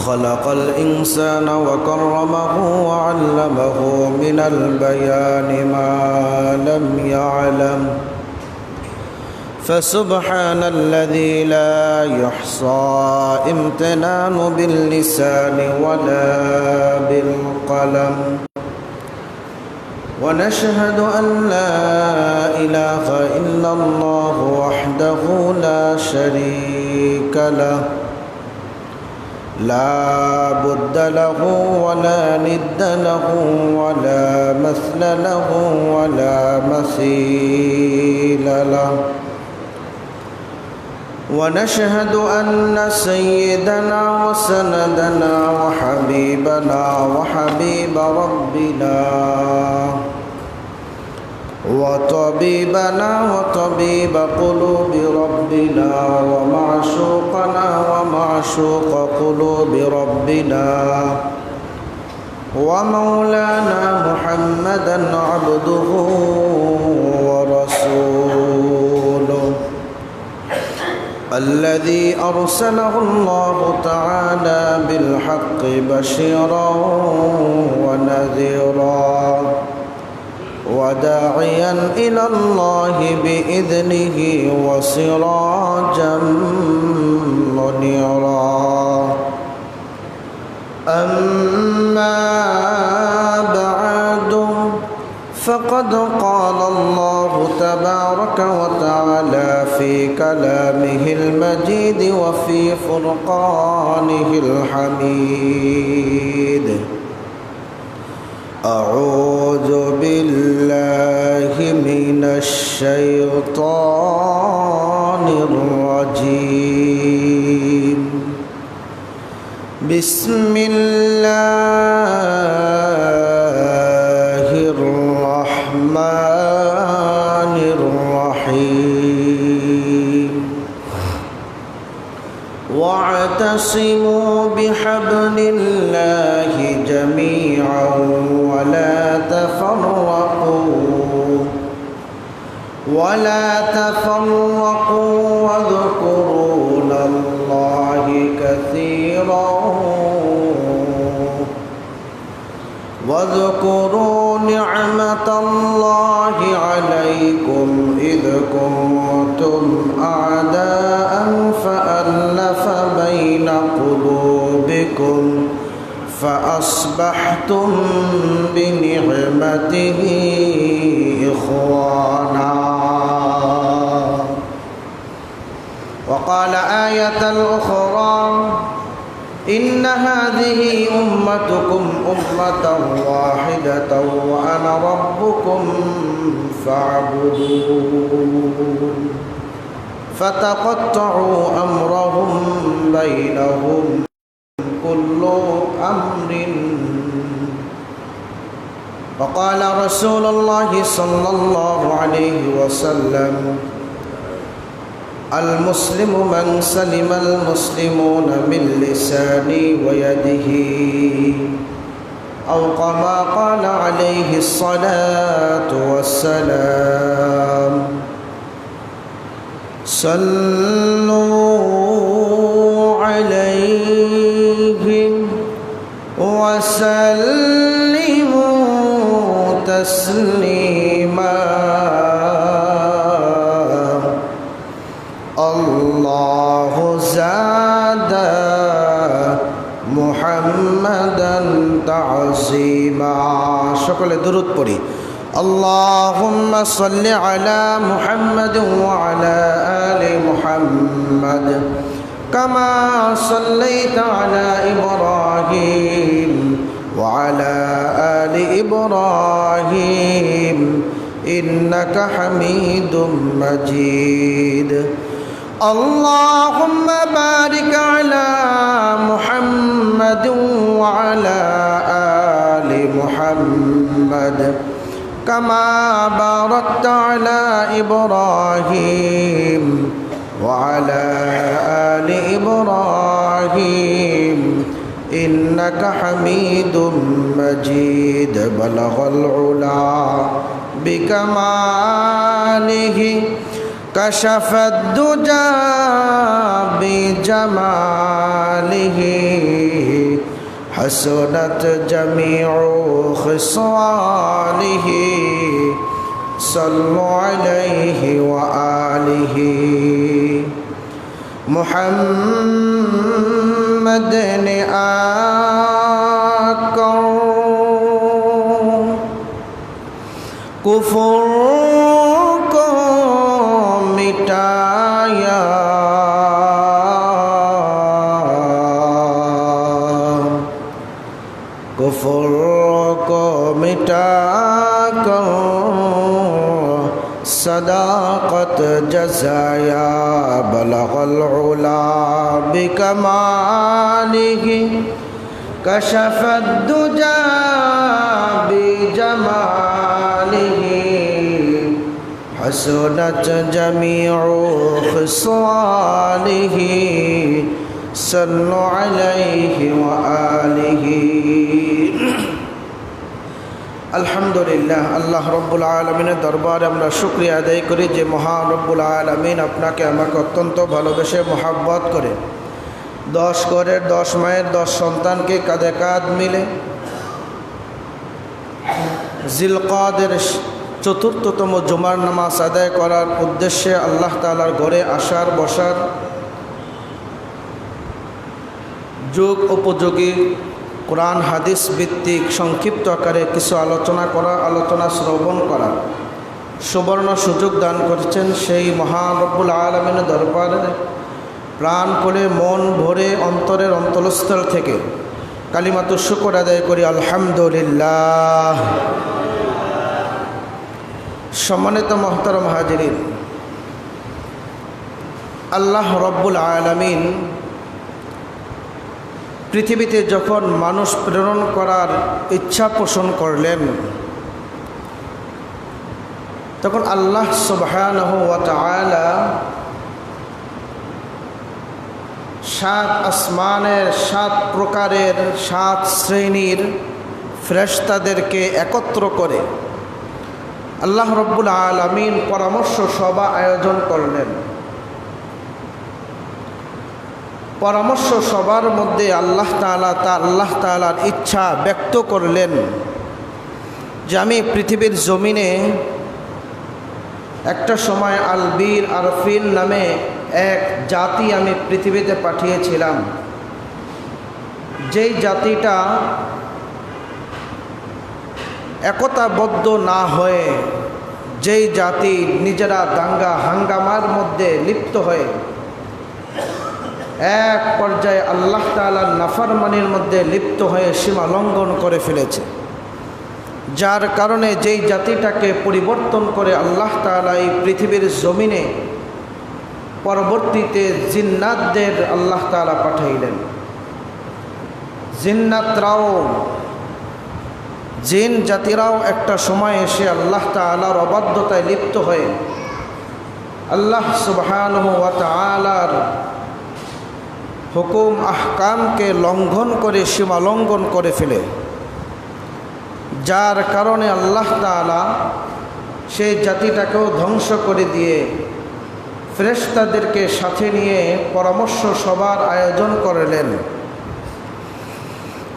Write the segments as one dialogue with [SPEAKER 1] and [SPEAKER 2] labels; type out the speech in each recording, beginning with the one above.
[SPEAKER 1] خلق الإنسان وكرمه وعلمه من البيان ما لم يعلم فسبحان الذي لا يحصى امتنان باللسان ولا بالقلم ونشهد أن لا إله إلا الله وحده لا شريك له لا بد له ولا ند له ولا مثل له ولا مثيل له ونشهد أن سيدنا وسندنا وحبيبنا وحبيب ربنا وطبيبنا وطبيب قلوب ربنا ومعشوقنا ومعشوق قلوب ربنا ومولانا محمدا عبده ورسوله الذي أرسله الله تعالى بالحق بشيرا ونذيرا وداعيا إلى الله بإذنه وسراجا منيرا أما بعد فقد قال الله تبارك وتعالى في كلامه المجيد وفي فرقانه الحميد أعوذ بالله من الشيطان الرجيم بسم الله الرحمن الرحيم واعتصموا بحبل الله جميعا ولا تفرقوا واذكروا نعمة الله عليكم إذ كنتم أعداء فألف بين قلوبكم فأصبحتم بنعمته إخوانا وقال آية أخرى إن هذه أمتكم أمة واحدة وأنا ربكم فاعبدون فتقطعوا أمرهم بينهم كل أمر وقال رسول الله صلى الله عليه وسلم المسلم من سلم المسلمون من لسانه ويده أو كما قال عليه الصلاة والسلام صلوا عليه وسلموا تسليما الله زاد محمدا تعظيما সকলে দরুদ পড়ি اللهم صل على محمد وعلى آل محمد كما صليت على إبراهيم وعلى آل إبراهيم إنك حميد مجيد اللهم بارك على محمد وعلى آل محمد كما باركت على إبراهيم وعلى آل إبراهيم إنك حميد مجيد بلغ العلا بكماله كشف الدجى كماله حسنت جميع خصاله صلوا عليه وآله محمد آکر کفر کو مٹایا کفر کو مٹا کر صداقت جزایا بلغ العلا بکمالہ کشف الدجا بجمالہ حسنت جمیع خصالہ صلوا علیہ وآلہ আলহামদুলিল্লাহ। আল্লাহ রব্বুল আলমিনের দরবারে আমরা শুকরিয়া আদায় করি যে মহান রব্বুল আলমিন আপনাকে আমাকে অত্যন্ত ভালোবেসে মোহাব্বত করে 10 ঘরের 10 মায়ের 10 সন্তানকে কাঁধে কাঁধ মিলে জিলকাদের চতুর্থতম জুমার নামাজ আদায় করার উদ্দেশ্যে আল্লাহ তাআলার ঘরে আসার বসার যুগ উপযোগী কোরআন হাদিস ভিত্তিক সংক্ষিপ্ত আকারে কিছু আলোচনা শ্রবণ করা সুবর্ণ সুযোগ দান করেছেন সেই মহান রব্বুল আলামিনের দরবারে প্রাণ করে মন ভরে অন্তরের অন্তরস্থল থেকে কালিমাতু শুকর আদায় করি আলহামদুলিল্লাহ। সম্মানিত মুহতারাম হাজিরিন, আল্লাহ রব্বুল আলামিন পৃথিবীতে যখন মানুষ প্রেরণ করার ইচ্ছা পোষণ করলেন তখন আল্লাহ সুবহানাহু ওয়া তাআলা 7 আসমানের 7 প্রকারের 7 শ্রেণীর ফেরেশতাদেরকে একত্র করে আল্লাহ রব্বুল আলামিন পরামর্শ সভা আয়োজন করলেন। পরামর্শ সবার মধ্যে আল্লাহ তাআলার ইচ্ছা ব্যক্ত করলেন যে আমি পৃথিবীর জমিনে একটা সময় আলবীর আরফিন নামে এক জাতি আমি পৃথিবীতে পাঠিয়েছিলাম, যেই জাতিটা একতাবদ্ধ না হয়ে, যেই জাতি নিজেরা দাঙ্গা হাঙ্গামার মধ্যে লিপ্ত হয়ে এক পর্যায়ে আল্লাহ তাআলার নাফরমানির মধ্যে লিপ্ত হয়ে সীমা লঙ্ঘন করে ফেলেছে, যার কারণে যেই জাতিটাকে পরিবর্তন করে আল্লাহ তাআলা এই পৃথিবীর জমিনে পরবর্তীতে জিন্নাতদের আল্লাহ তাআলা পাঠাইলেন। জিন জাতিরাও একটা সময় এসে আল্লাহ তাআলার অবাধ্যতায় লিপ্ত হয়ে আল্লাহ সুবহানাহু ওয়া তাআলার হুকুম আহকামকে লঙ্ঘন করে সীমা লঙ্ঘন করে ফেলে, যার কারণে আল্লাহ তাআলা সেই জাতিটাকেও ধ্বংস করে দিয়ে ফেরেশতাদেরকে সাথে নিয়ে পরামর্শ সভার আয়োজন করলেন।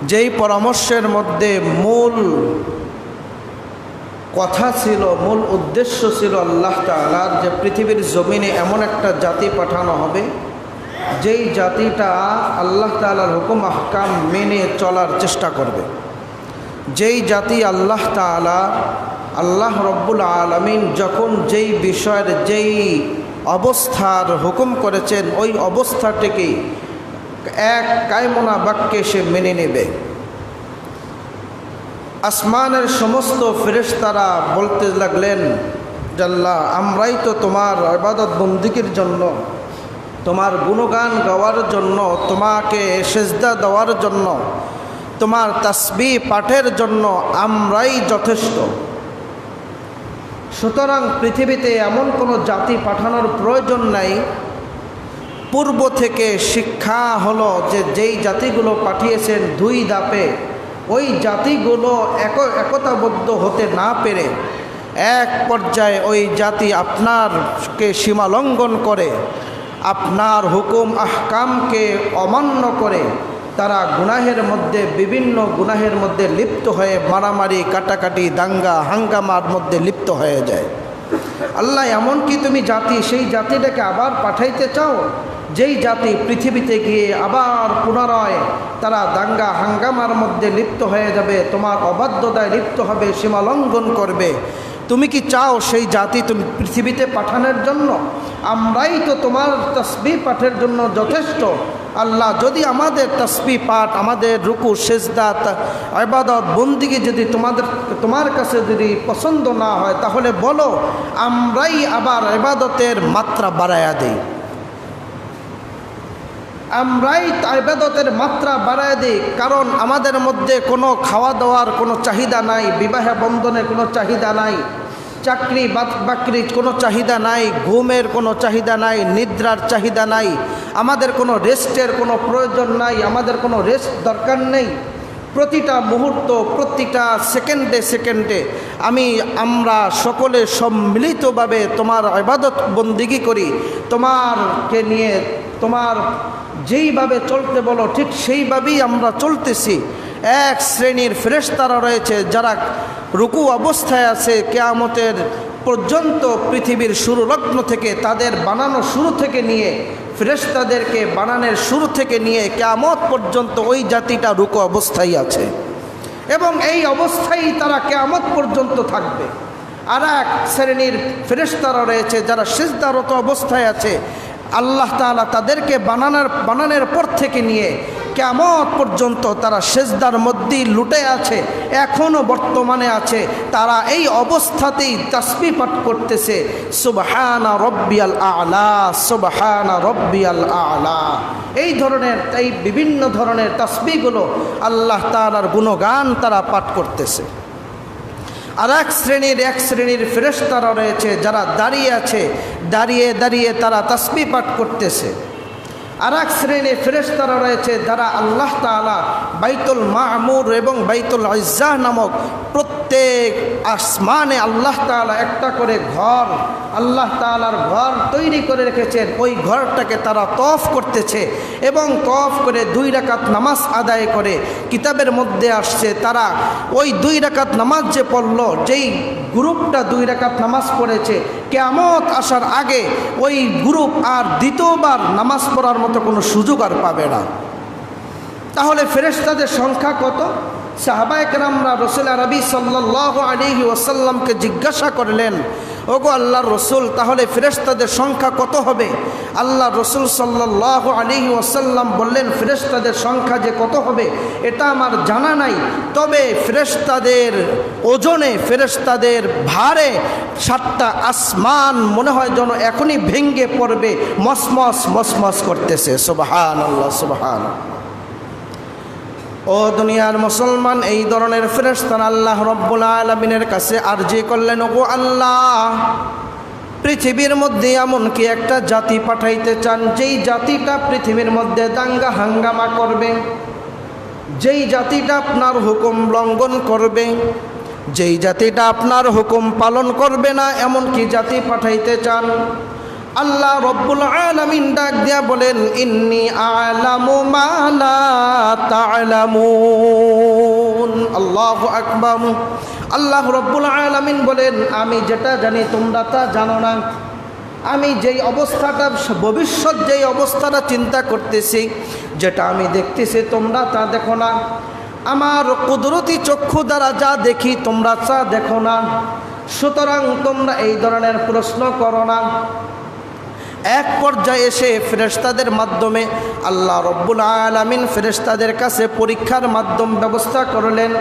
[SPEAKER 1] যেই পরামর্শের মধ্যে মূল কথা ছিল, মূল উদ্দেশ্য ছিল আল্লাহ তাআলার যে পৃথিবীর জমিনে এমন একটা জাতি পাঠানো হবে যেই জাতিটা আল্লাহ তাআলার হুকুম আহকাম মেনে চলার চেষ্টা করবে, যেই জাতি আল্লাহ তাআলা আল্লাহ রব্বুল আলামিন যখন যেই বিষয়ের যেই অবস্থার হুকুম করেছেন ওই অবস্থাটিকেই এক কায়মনা বাক্যে সে মেনে নেবে। আসমানের সমস্ত ফেরেশতারা বলতে লাগলেন যে আল্লাহ, আমরাই তো তোমার ইবাদত বন্দেগীর জন্য, তোমার গুণগান গাওয়ার জন্য, তোমাকে সেজদা দেওয়ার জন্য, তোমার তাসবিহ পাঠের জন্য আমরাই যথেষ্ট। সুতরাং পৃথিবীতে এমন কোনো জাতি পাঠানোর প্রয়োজন নাই। পূর্ব থেকে শিক্ষা হলো যে যেই জাতিগুলো পাঠিয়েছেন 2 ধাপে, ওই জাতিগুলো একতাবদ্ধ হতে না পেরে এক পর্যায়ে ওই জাতি আপনারকে সীমা লঙ্ঘন করে আপনার হুকুম আহকামকে অমান্য করে তারা গুনাহের মধ্যে বিভিন্ন গুনাহের মধ্যে লিপ্ত হয়ে মারামারি কাটাকাটি দাঙ্গা হাঙ্গামার মধ্যে লিপ্ত হয়ে যায়। আল্লাহ এমনকি তুমি জাতি সেই জাতিটাকে আবার পাঠাইতে চাও যেই জাতি পৃথিবীতে গিয়ে আবার পুনরায় তারা দাঙ্গা হাঙ্গামার মধ্যে লিপ্ত হয়ে যাবে, তোমার অবাধ্যতায় লিপ্ত হবে, সীমা লঙ্ঘন করবে। তুমি কি চাও সেই জাতি তুমি পৃথিবীতে পাঠানোর জন্য? আমরাই তো তোমার তাসবিহ পাঠের জন্য যথেষ্ট। আল্লাহ যদি আমাদের তাসবিহ পাঠ, আমাদের রুকু সেজদা ইবাদত বন্দিগি যদি তোমার কাছে যদি পছন্দ না হয়, তাহলে বলো আমরাই আবার ইবাদতের মাত্রা বাড়ায়া দেই, আমরাই ইবাদতের মাত্রা বাড়ায় দিই। কারণ আমাদের মধ্যে কোনো খাওয়া দাওয়ার কোনো চাহিদা নাই, বিবাহ বন্ধনের কোনো চাহিদা নাই, চাকরি বাকরির কোনো চাহিদা নাই, ঘুমের কোনো চাহিদা নাই, নিদ্রার চাহিদা নাই, আমাদের কোনো রেস্টের কোনো প্রয়োজন নাই, আমাদের কোনো রেস্ট দরকার নেই। প্রতিটা মুহূর্ত প্রতিটা সেকেন্ডে সেকেন্ডে আমরা সকলে সম্মিলিতভাবে তোমার ইবাদত বন্দিগি করি, তোমারকে নিয়ে তোমার যেইভাবে চলতে বলো ঠিক সেইভাবেই আমরা চলতেছি। এক শ্রেণীর ফেরেশতারা রয়েছে যারা রুকু অবস্থায় আছে কিয়ামতের পর্যন্ত, পৃথিবীর শুরু লগ্ন থেকে তাদের বানানো শুরু থেকে নিয়ে ফেরেশতাদেরকে বানানোর শুরু থেকে নিয়ে কিয়ামত পর্যন্ত ওই জাতিটা রুকু অবস্থায় আছে এবং এই অবস্থায় তারা কিয়ামত পর্যন্ত থাকবে। আর এক শ্রেণীর ফেরেশতারা রয়েছে যারা সিজদারত অবস্থায় আছে, আল্লাহ তাআলা তাদেরকে বানানোর পর থেকে নিয়ে কিয়ামত পর্যন্ত তারা সিজদার মধ্যেই লুটে আছে, এখনও বর্তমানে আছে। তারা এই অবস্থাতেই তাসবিহ পাঠ করতেছে, সুবহানা রব্বিয়াল আ'লা, সুবহানা রব্বিয়াল আ'লা। এই বিভিন্ন ধরনের তাসবিহগুলো আল্লাহ তাআলার গুণগান তারা পাঠ করতেছে। আর এক শ্রেণীর ফেরেশতারা রয়েছে যারা দাঁড়িয়ে আছে, দাঁড়িয়ে দাঁড়িয়ে তারা তাসবিহ পাঠ করতেছে। আর এক শ্রেণীর ফেরেশতারা রয়েছে যারা আল্লাহ তাআলা বাইতুল মামুর এবং বাইতুল ইজ্জাহ নামক প্রত্যেক আসমানে আল্লাহ তাআলা একটা করে ঘর, আল্লাহ তাআলার ঘর তৈরি করে রেখেছেন। ওই ঘরটাকে তারা তওয়াফ করতেছে এবং তওয়াফ করে 2 রাকাত নামাজ আদায় করে। কিতাবের মধ্যে আসছে তারা ওই 2 রাকাত নামাজ যে পড়ল, যেই গ্রুপটা 2 রাকাত নামাজ পড়েছে, কিয়ামত আসার আগে ওই গ্রুপ আর দ্বিতীয়বার নামাজ পড়ার মতো কোনো সুযোগ আর পাবে না। তাহলে ফেরেশতাদের সংখ্যা কত? সাহাবায়ে কেরামরা রাসূল আরবি সাল্লাল্লাহু আলাইহি ওয়াসাল্লামকে জিজ্ঞাসা করলেন, ওগো আল্লাহর রসুল, তাহলে ফেরেশতাদের সংখ্যা কত হবে? আল্লাহর রসুল সাল্লাল্লাহু আলাইহি ওয়াসাল্লাম বললেন, ফেরেশতাদের সংখ্যা যে কত হবে এটা আমার জানা নাই, তবে ফেরেশতাদের ওজনে, ফেরেশতাদের ভারে 7টা আসমান মনে হয় যেন এখনই ভেঙ্গে পড়বে, মসমস মসমস করতেছে। সুবহানাল্লাহ, সুবহানাল্লাহ। ও দুনিয়ার মুসলমান, এই ধরনের ফেরেশতারা আল্লাহ রব্বুল আলামিনের কাছে আরজি করলেন, ওগো আল্লাহ, পৃথিবীর মধ্যে এমন কি একটা জাতি পাঠাইতে চান যেই জাতিটা পৃথিবীর মধ্যে দাঙ্গা হাঙ্গামা করবে, যেই জাতিটা আপনার হুকুম লঙ্ঘন করবে, যেই জাতিটা আপনার হুকুম পালন করবে না, এমন কি জাতি পাঠাইতে চান? আল্লাহ রব্বুল আলামিন ডাক দিয়া বলেন, ইন্নী আ'লামু মা লা তা'লামুন। আল্লাহু আকবার। আল্লাহ রব্বুল আলামিন বলেন, আমি যেটা জানি তোমরা তা জানো না। আমি যেই অবস্থাটা, ভবিষ্যৎ যেই অবস্থাটা চিন্তা করতেছি, যেটা আমি দেখতেছি তোমরা তা দেখো না। আমার কুদরতি চক্ষু দ্বারা যা দেখি তোমরা তা দেখো না। সুতরাং তোমরা এই ধরনের প্রশ্ন করো না। এক পর্যায়ে এসে ফেরেশতাদের মাধ্যমে আল্লাহ রব্বুল আলামিন ফেরেশতাদের কাছে পরীক্ষার মাধ্যম ব্যবস্থা করলেন,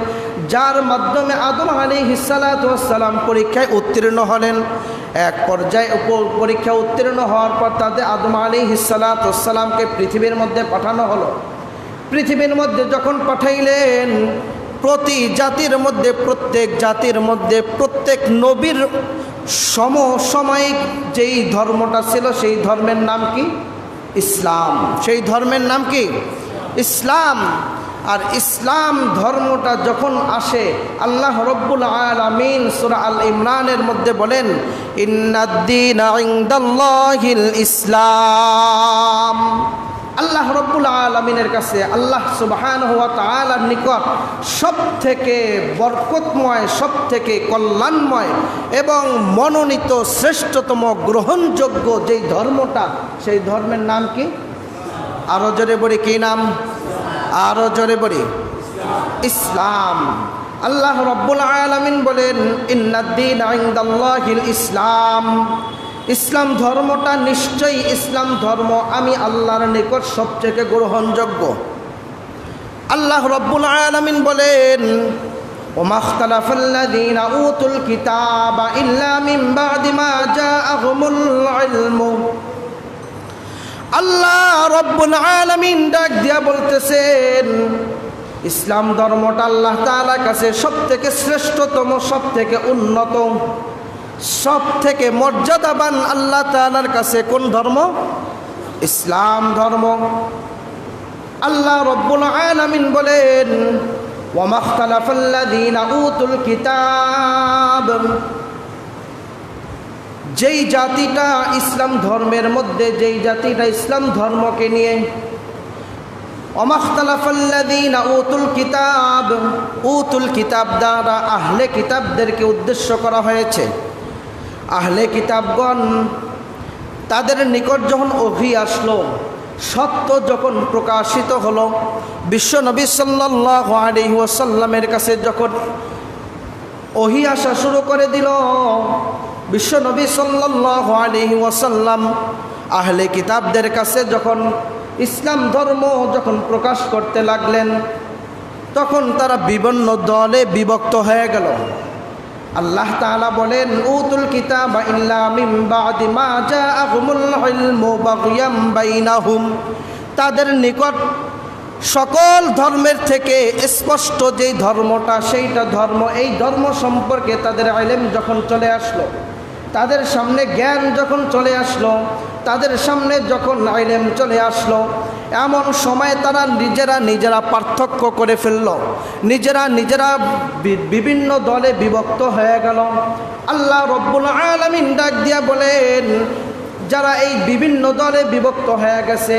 [SPEAKER 1] যার মাধ্যমে আদম আলাইহিস সালাতু ওয়াস সালাম পরীক্ষায় উত্তীর্ণ হলেন। এক পর্যায়ে পরীক্ষা উত্তীর্ণ হওয়ার পর তাদের আদম আলাইহিস সালাতু ওয়াস সালামকে পৃথিবীর মধ্যে পাঠানো হলো। পৃথিবীর মধ্যে যখন পাঠাইলেন, প্রতি জাতির মধ্যে, প্রত্যেক জাতির মধ্যে প্রত্যেক নবীর সমসাময়িক যেই ধর্মটা ছিল সেই ধর্মের নাম কি? ইসলাম। সেই ধর্মের নাম কি? ইসলাম। আর ইসলাম ধর্মটা যখন আসে, আল্লাহ রব্বুল আলামিন সূরা আল ইমরানের মধ্যে বলেন, ইন্নাদ-দীনা ইনদাল্লাহিল ইসলাম। আল্লাহ রব্বুল আলামিনের কাছে, আল্লাহ সুবহানাহু ওয়া তাআলার নিকট সবথেকে বরকতময়, সবথেকে কল্যাণময় এবং মনোনীত শ্রেষ্ঠতম গ্রহণযোগ্য যেই ধর্মটা, সেই ধর্মের নাম কি? আরো জোরে বলি, কি নাম? আরো জোরে বলি, ইসলাম। আল্লাহ রব্বুল আলামিন বলেন, ইন্নাদ-দীনা ইনদাল্লাহিল ইসলাম। ইসলাম ধর্মটা নিশ্চয়ই, ইসলাম ধর্ম আমি আল্লাহর নিকট সবথেকে গ্রহণযোগ্য। আল্লাহ রব্বুল আলামিন বলেন, ওমা ইখতালাফাল্লাযীনা উতুল কিতাবা ইল্লা মিন বা'দি মা জাআহুমুল ইলমু। আল্লাহ রব্বুল আলামিন ডাক দিয়া বলতেছেন, ইসলাম ধর্মটা আল্লাহ তাআলার কাছে সবথেকে শ্রেষ্ঠতম, সবথেকে উন্নত, সবথেকে মর্যাদাবান আল্লাহ তাআলার কাছে কোন ধর্ম? ইসলাম ধর্ম। আল্লাহ রব্বুল আলামিন বলেন, ওয়া মাখতালাফাল্লাযীনা উতুল কিতাব। যেই জাতিটা ইসলাম ধর্মের মধ্যে, যেই জাতিটা ইসলাম ধর্মকে নিয়ে, ওয়া মাখতালাফাল্লাযীনা উতুল কিতাব, উতুল কিতাব দ্বারা আহলে কিতাবদেরকে উদ্দেশ্য করা হয়েছে। আহলে কিতাবগণ, তাদের নিকট যখন ওহী আসলো, সত্য যখন প্রকাশিত হলো, বিশ্ব নবী সাল্লাল্লাহু আলাইহি ওয়াসাল্লামের কাছে যখন ওহী আসা শুরু করে দিল, বিশ্ব নবী সাল্লাল্লাহু আলাইহি ওয়াসাল্লাম আহলে কিতাবদের কাছে যখন ইসলাম ধর্ম যখন প্রকাশ করতে লাগলেন, তখন তারা বিভিন্ন দলে বিভক্ত হয়ে গেল। আল্লাহ তাআলা বলেন, উতুল কিতাবা ইল্লা মিন বা'দি মা জাআহুমুল ইলমু বাগয়াম বাইনাহুম। তাদের নিকট সকল ধর্মের থেকে স্পষ্ট যেই ধর্মটা, সেইটা ধর্ম, এই ধর্ম সম্পর্কে তাদের ইলম যখন চলে আসলো, তাদের সামনে জ্ঞান যখন চলে আসলো, তাদের সামনে যখন ইলম চলে আসলো, এমন সময় তারা নিজেরা পার্থক্য করে ফেলল, নিজেরা বিভিন্ন দলে বিভক্ত হয়ে গেল। আল্লাহ রব্বুল আলামিন ডাক দিয়া বলেন, যারা এই বিভিন্ন দলে বিভক্ত হয়ে গেছে,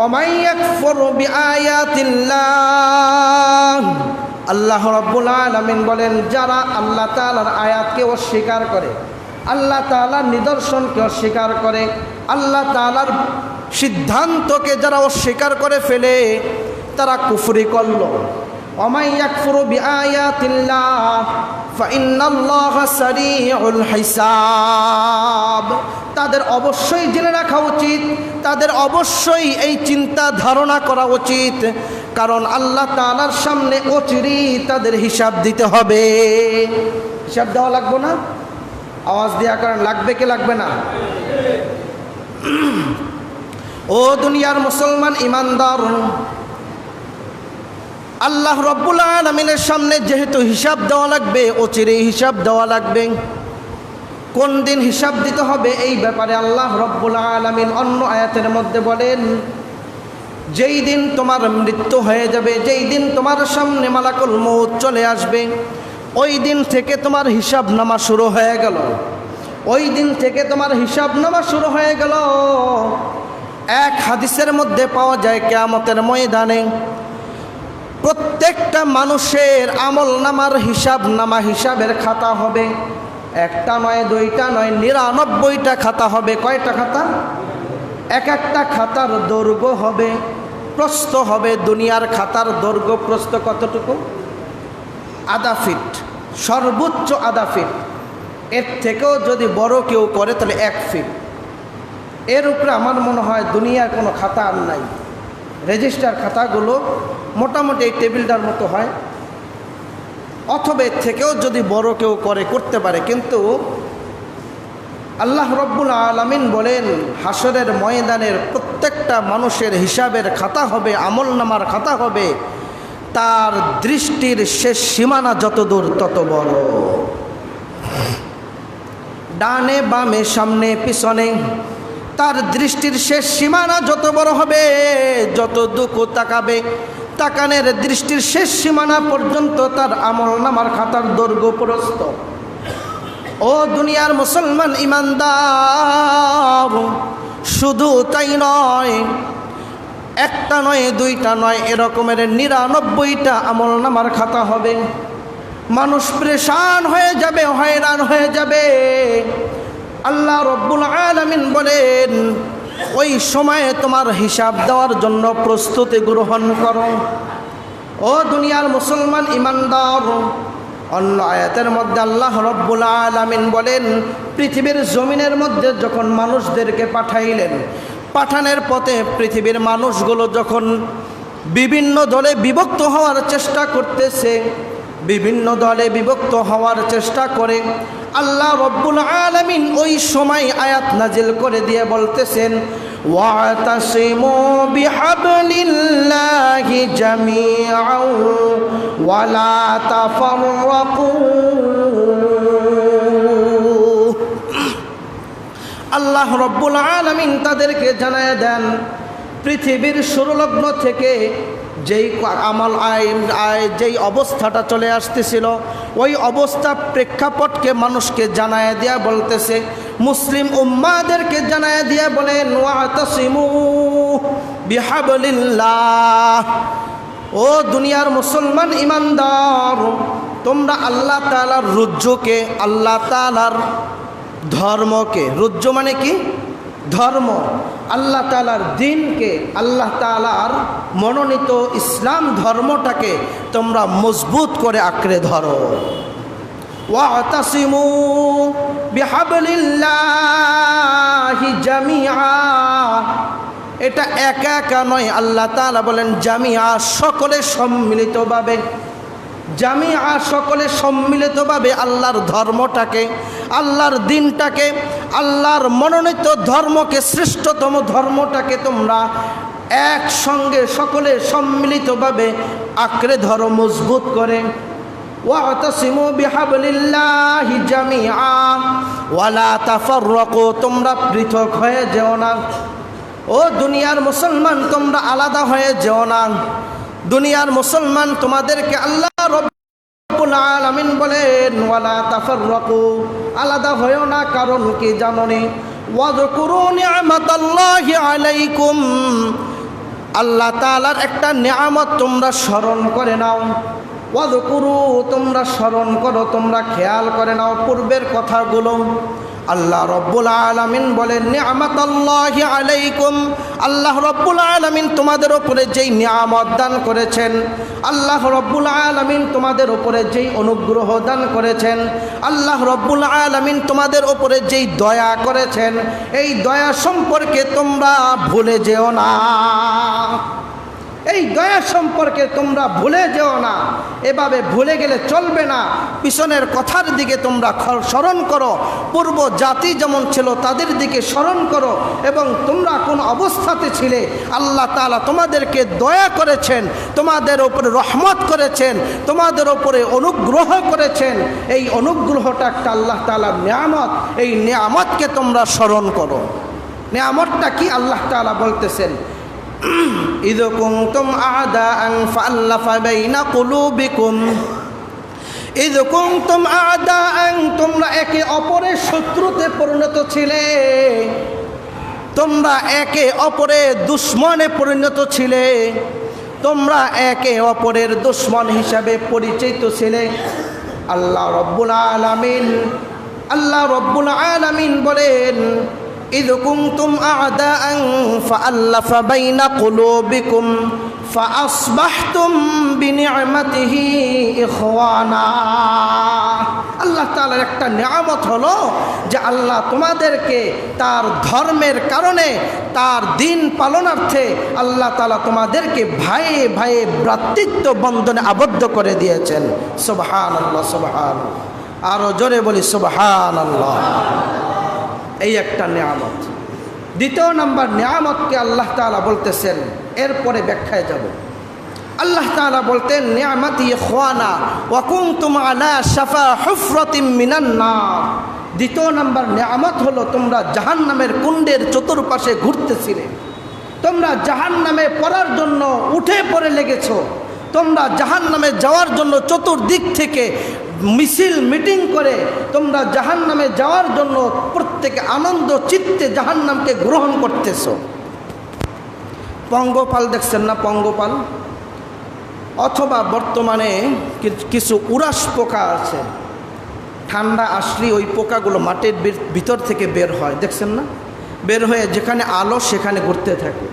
[SPEAKER 1] ওমাই ইয়াকফুরু বিআয়াতিল্লাহ। আল্লাহ রব্বুল আলামিন বলেন, যারা আল্লাহ তাআলার আয়াতকে অস্বীকার করে, আল্লাহ তাআলার নিদর্শনকে অস্বীকার করে, আল্লাহ তাআলার সিদ্ধান্তকে যারা অস্বীকার করে ফেলে, তারা কুফরি করল। ওমাই ইয়াকফুরু বিআয়াতিল্লাহ ফাইন্নাল্লাহা সারিউল হিসাব। তাদের অবশ্যই জেনে রাখা উচিত, তাদের অবশ্যই এই চিন্তা ধারণা করা উচিত, কারণ আল্লাহ তাআলার সামনে অচিরেই তাদের হিসাব দিতে হবে। হিসাব দেওয়া লাগবে না? আওয়াজ দেওয়া কারণ লাগবে কি লাগবে না? ও দুনিয়ার মুসলমান ইমানদার, আল্লাহ রব্বুল আলামিনের সামনে যেহেতু হিসাব দেওয়া লাগবে, অচিরেই হিসাব দেওয়া লাগবে। কোন দিন হিসাব দিতে হবে এই ব্যাপারে আল্লাহ রব্বুল আলামিন অন্য আয়াতের মধ্যে বলেন, যেই দিন তোমার মৃত্যু হয়ে যাবে, যেই দিন তোমার সামনে মালাকুল মউত চলে আসবে, ওই দিন থেকে তোমার হিসাব নামা শুরু হয়ে গেল। ওই দিন থেকে তোমার হিসাব নামা শুরু হয়ে গেল। এক হাদিসের মধ্যে পাওয়া যায়, কিয়ামতের ময়দানে প্রত্যেকটা মানুষের আমল নামার হিসাব নামা, হিসাবের খাতা হবে। একটা নয়, দুইটা নয়, 99টা খাতা হবে। কয়টা খাতা? এক একটা খাতার দৈর্ঘ্য হবে, প্রস্থ হবে। দুনিয়ার খাতার দৈর্ঘ্য প্রস্থ কতটুকু? আধা ফিট, সর্বোচ্চ আধা ফিট। এর থেকেও যদি বড় কেউ করে তাহলে 1 ফিট। এর উপরে আমার মনে হয় দুনিয়ার কোনো খাতা আর নাই। রেজিস্টার খাতাগুলো মোটামুটি এই টেবিলটার মতো হয়, অথবা এর থেকেও যদি বড় কেউ করতে পারে। কিন্তু আল্লাহ রব্বুল আলামিন বলেন, হাসরের ময়দানের প্রত্যেকটা মানুষের হিসাবের খাতা হবে, আমল নামার খাতা হবে, তার দৃষ্টির শেষ সীমানা যত দূর তত বড়। ডানে বামে সামনে পিছনে তার দৃষ্টির শেষ সীমানা যত বড় হবে, যত দুঃখ তাকাবে তাকানের দৃষ্টির শেষ সীমানা পর্যন্ত তার আমলনামার খাতার দৈর্ঘ্য প্রস্থ। ও দুনিয়ার মুসলমান ইমানদার, শুধু তাই নয়, একটা নয়, দুইটা নয়, এরকমের 99টা আমলনামার খাতা হবে। মানুষ পরেশান হয়ে যাবে, হয়রান হয়ে যাবে। আল্লাহ রব্বুল আলামিন বলেন, ওই সময়ে তোমার হিসাব দেওয়ার জন্য প্রস্তুতি গ্রহণ করো। ও দুনিয়ার মুসলমান ইমানদার, অন্য আয়াতের মধ্যে আল্লাহ রব্বুল আলামিন বলেন, পৃথিবীর জমিনের মধ্যে যখন মানুষদেরকে পাঠাইলেন, পাঠানোর পথে পৃথিবীর মানুষগুলো যখন বিভিন্ন দলে বিভক্ত হওয়ার চেষ্টা করতেছে, বিভিন্ন দলে বিভক্ত হওয়ার চেষ্টা করে, আল্লাহ রব্বুল আলামিন ওই সময় আয়াত নাজিল করে দিয়ে বলতেছেন, ওয়াতাসিমু বিহাবলিল্লাহি জামিআন ওয়ালা তাফাররাকু। আল্লাহ রব্বুল আলামিন তাদেরকে জানায় দেন, পৃথিবীর শুরুলগ্ন থেকে যেই আমল যেই অবস্থাটা চলে আসতেছিল, ওই অবস্থা প্রেক্ষাপটকে মানুষকে জানায় দিয়া বলতেছে, মুসলিম উম্মাদেরকে জানায় দিয়া বলেন, ওয়াতাসিমু বিহাবলিল্লাহ। ও দুনিয়ার মুসলমান ইমানদার, তোমরা আল্লাহ তাআলার রুজ্জুকে, আল্লাহ তাআলার ধর্মকে, রুজ্জু মানে কি? ধর্ম, আল্লাহ তাআলার দ্বীনকে, আল্লাহ তাআলার মনোনীত ইসলাম ধর্মটাকে তোমরা মজবুত করে আঁকড়ে ধরো। ওয়াতাসিমু বিহাবলিল্লাহি জামিআ, এটা একা একা নয়, আল্লাহ তাআলা বলেন জামিআ, সকলে সম্মিলিতভাবে, জামিআ সকলে সম্মিলিতভাবে আল্লাহর ধর্মটাকে, আল্লাহর দ্বীনটাকে, আল্লাহর মনোনীত ধর্মকে, শ্রেষ্ঠতম ধর্মটাকে তোমরা একসঙ্গে সকলে সম্মিলিতভাবে আঁকড়ে ধরো, মজবুত করে। ওয়াতাসিমু বিহাবলিল্লাহি জামিআ ওয়ালা তাফাররাকু, তোমরা পৃথক হয়ে যেও না। ও দুনিয়ার মুসলমান, তোমরা আলাদা হয়ে যেও না। দুনিয়ার মুসলমান, তোমাদেরকে আল্লাহ রব্বুল আলামিন বলেন, ওয়ালা তাফাররাকু, আলাদা হয়েও না। কারণ কি জানোনি? ওয়াযকুরু নি'মাতাল্লাহি আলাইকুম, আল্লাহ তাআলার একটা নিয়ামত তোমরা স্মরণ করে নাও। ওয়াযকুরু, তোমরা স্মরণ করো, তোমরা খেয়াল করে নাও পূর্বের কথাগুলো। আল্লাহ রব্বুল আলামিন বলেন, নি'মাতাল্লাহি আলাইকুম, আল্লাহ রব্বুল আলামিন তোমাদের উপরে যেই নিয়ামত দান করেছেন, আল্লাহ রব্বুল আলামিন তোমাদের উপরে যেই অনুগ্রহ দান করেছেন, আল্লাহ রব্বুল আলামিন তোমাদের উপরে যেই দয়া করেছেন, এই দয়া সম্পর্কে তোমরা ভুলে যেও না। এই দয়া সম্পর্কে তোমরা ভুলে যেও না। এভাবে ভুলে গেলে চলবে না। পিছনের কথার দিকে তোমরা স্মরণ করো, পূর্ব জাতি যেমন ছিল তাদের দিকে স্মরণ করো, এবং তোমরা কোন অবস্থাতে ছিলে, আল্লাহ তাআলা তোমাদেরকে দয়া করেছেন, তোমাদের উপরে রহমত করেছেন, তোমাদের উপরে অনুগ্রহ করেছেন। এই অনুগ্রহটা একটা আল্লাহ তাআলার নিয়ামত। এই নিয়ামতকে তোমরা স্মরণ করো। নিয়ামতটা কি? আল্লাহ তাআলা বলতেছেন, إذ كنتم أعداء فألف بين قلوبكم إذ كنتم أعداء, তোমরা একে অপরের শত্রুতে পরিণত ছিলে, তোমরা একে অপরের দুশমনে পরিণত ছিলে, তোমরা একে অপরের দুশমন হিসাবে পরিচিত ছিলে। আল্লাহ রব্বুল আলামিন বলেন, إذ كنتم أعداء فألف بين قلوبكم فأصبحتم بنعمته إخوانا। আল্লাহ তাআলার একটা নিয়ামত হলো যে আল্লাহ তোমাদেরকে তার ধর্মের কারণে, তার দ্বীন পালনার্থে আল্লাহ তাআলা তোমাদেরকে ভাইয়ে ভাইয়ে ভ্রাতৃত্ব বন্ধনে আবদ্ধ করে দিয়েছেন। সুবহানাল্লাহ, সুবহানাল্লাহ। আরো জোরে বলি সুবহানাল্লাহ। এই একটা নিয়ামত। দ্বিতীয় নাম্বার নিয়ামতকে আল্লাহ তাআলা বলতেছেন, এরপরে ব্যাখ্যায় যাব। আল্লাহ তাআলা বলতেন, নিয়ামাতি ইখওয়ানা ওয়া কুনতুম আলা শাফা হুফরাতিম মিনান নার। দ্বিতীয় নাম্বার নিয়ামত হলো তোমরা জাহান্নামের কুণ্ডের চতুর্পাশে ঘুরতেছিলে, তোমরা জাহান্নামে পড়ার জন্য উঠে পড়ে লেগেছো, তোমরা জাহান্নামে যাওয়ার জন্য চতুর্দিক থেকে মিছিল মিটিং করে তোমরা জাহান্নামে যাওয়ার জন্য প্রত্যেকে আনন্দ চিত্তে জাহান্নামকে গ্রহণ করতেছো। পঙ্গপাল দেখছেন না, পঙ্গপাল, অথবা বর্তমানে কিছু উড়াস পোকা আছে, ঠান্ডা আসলে ওই পোকাগুলো মাটির ভিতর থেকে বের হয়, দেখছেন না? বের হয়ে যেখানে আলো সেখানে ঘুরতে থাকে,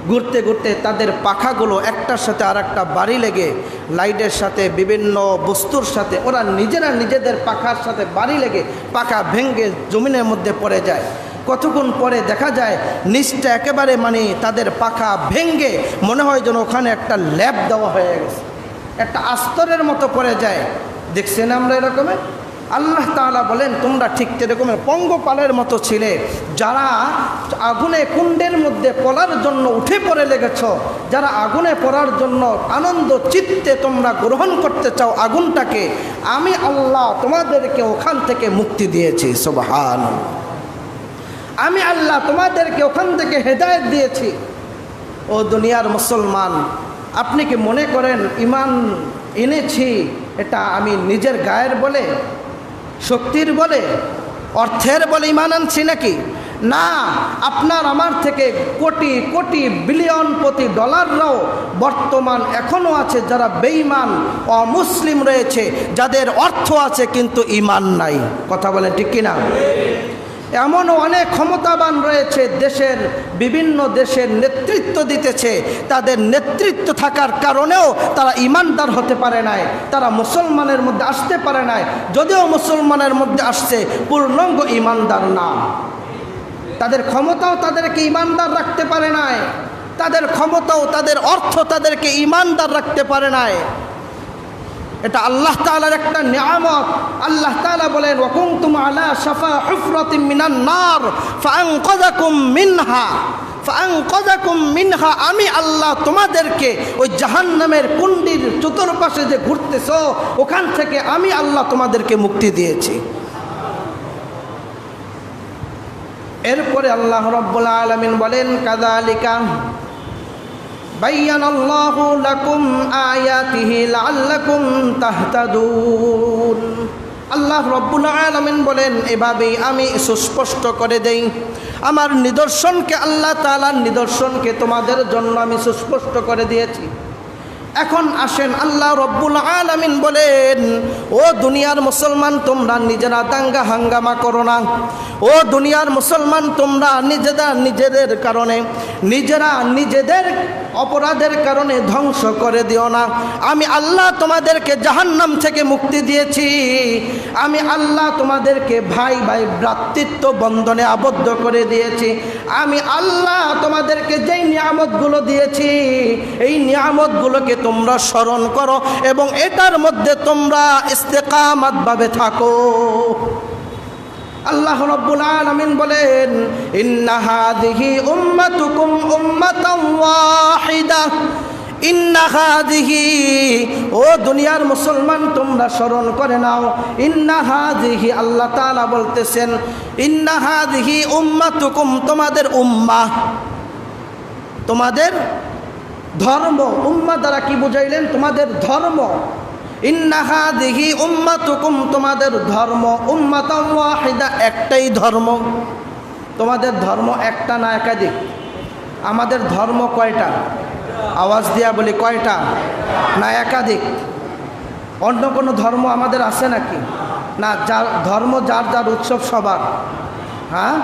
[SPEAKER 1] ঘুরতে ঘুরতে তাদের পাখাগুলো একটার সাথে আর একটা বাড়ি লেগে লাইটের সাথে বিভিন্ন বস্তুর সাথে ওরা নিজেরা নিজেদের পাখার সাথে বাড়ি লেগে পাখা ভেঙে জমিনের মধ্যে পড়ে যায়। কতক্ষণ পরে দেখা যায় নিচটা একেবারে তাদের পাখা ভেঙে মনে হয় যেন ওখানে একটা ল্যাব দেওয়া হয়ে গেছে, একটা আস্তরের মতো পড়ে যায়। দেখছেন আমরা এরকমের? আল্লাহ তাআলা বলেন তোমরা ঠিক এরকমের পঙ্গপালের মতো ছিলে, যারা আগুনে কুণ্ডের মধ্যে পড়ার জন্য উঠে পড়ে লেগেছ, যারা আগুনে পড়ার জন্য আনন্দ চিত্তে তোমরা গ্রহণ করতে চাও আগুনটাকে, আমি আল্লাহ তোমাদেরকে ওখান থেকে মুক্তি দিয়েছি। সুবহানাল্লাহ। আমি আল্লাহ তোমাদেরকে ওখান থেকে হেদায়েত দিয়েছি। ও দুনিয়ার মুসলমান, আপনি কি মনে করেন ঈমান এনেছি এটা আমি নিজের গায়ের বলে, শক্তির বলে, অর্থের বলে ঈমান আনছি নাকি? না, আপনার আমার থেকে কোটি কোটি বিলিয়ন প্রতি ডলাররাও বর্তমান এখনও আছে যারা বেঈমান অমুসলিম রয়েছে, যাদের অর্থ আছে কিন্তু ঈমান নাই। কথা বলেন ঠিক কিনা? এমনও অনেক ক্ষমতাবান রয়েছে, দেশের বিভিন্ন দেশের নেতৃত্ব দিতেছে, তাদের নেতৃত্ব থাকার কারণেও তারা ঈমানদার হতে পারে নাই, তারা মুসলমানের মধ্যে আসতে পারে নাই, যদিও মুসলমানের মধ্যে আসছে পূর্ণাঙ্গ ঈমানদার না। তাদের ক্ষমতাও তাদেরকে ঈমানদার রাখতে পারে নাই, তাদের ক্ষমতাও তাদের অর্থ তাদেরকে ঈমানদার রাখতে পারে নাই। এটা আল্লাহ তাআলার একটা নিয়ামত। আল্লাহ তাআলা বলেন ওয়াকুনতুম আলা শাফা হুফরাতিন মিনান নার ফাআনকাযাকুম মিনহা, আমি আল্লাহ তোমাদেরকে ওই জাহান্নামের কুণ্ডির চতুর্পাশে যে ঘুরতেছো ওখান থেকে আমি আল্লাহ তোমাদেরকে মুক্তি দিয়েছি। এরপরে আল্লাহ রাব্বুল আলামিন বলেন কাযালিকা বায়্যানাল্লাহু লাকুম আয়াতিহি লাআল্লাকুম তাহতাদুন। আল্লাহ রাব্বুল আলামিন বলেন এভাবেই আমি সুস্পষ্ট করে দেই আমার নিদর্শনকে, আল্লাহ তাআলার নিদর্শনকে তোমাদের জন্য আমি সুস্পষ্ট করে দিয়েছি। এখন আসেন আল্লাহ রব্বুল আলামিন বলেন ও দুনিয়ার মুসলমান তোমরা নিজেরা দাঙ্গা হাঙ্গামা করো না। ও দুনিয়ার মুসলমান তোমরা নিজেরা নিজেদের কারণে নিজেরা নিজেদের অপরাধের কারণে ধ্বংস করে দিও না। আমি আল্লাহ তোমাদেরকে জাহান্নাম থেকে মুক্তি দিয়েছি। আমি আল্লাহ তোমাদেরকে ভাই ভাই ভ্রাতৃত্ব বন্ধনে আবদ্ধ করে দিয়েছি। আমি আল্লাহ তোমাদেরকে যেই নিয়ামতগুলো দিয়েছি এই নিয়ামতগুলোকে তোমরা স্মরণ করো এবং এটার মধ্যে তোমরা ইস্তেকামাতভাবে থাকো। আল্লাহ রাব্বুল আলামিন বলেন ইন্না হাযিহি উম্মাতুকুম উম্মাতান ওয়াহিদা, ইন্না হাযিহি, ও দুনিয়ার মুসলমান তোমরা স্মরণ করে নাও, ইন্না হাযিহি, আল্লাহ তাআলা বলতেছেন ইন্না হাযিহি উম্মাতুকুম, তোমাদের উম্মাহ, তোমাদের ধর্ম। উম্মাহ দ্বারা কি বুঝাইলেন? তোমাদের ধর্ম। ইন্না হাযিহি উম্মাতুকুম, তোমাদের ধর্ম, উম্মাতান ওয়াহিদা, একটাই ধর্ম। তোমাদের ধর্ম একটা না একাধিক? আমাদের ধর্ম কয়টা? আওয়াজ দিয়া বলি কয়টা? না একাধিক? অন্য কোনো ধর্ম আমাদের আছে নাকি? না, যার ধর্ম যার যার উৎসব সবার। হ্যাঁ,